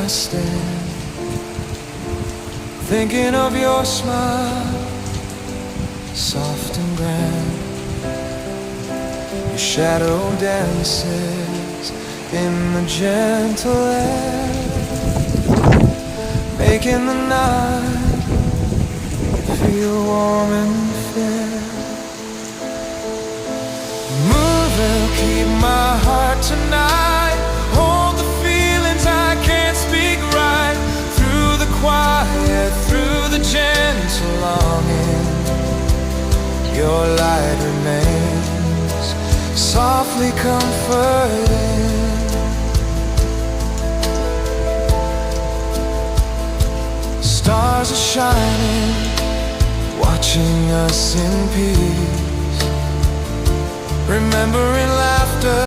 I stand, thinking of your smile, soft and grand. Your shadow dances in the gentle air, making the night feel warm and fair. Moon will keep my heart tonight, hold the feelings I can't speak right. Through the quiet, through the gentle longing, your light remains softly comforting. Stars are shining, watching us in peace, remembering laughter.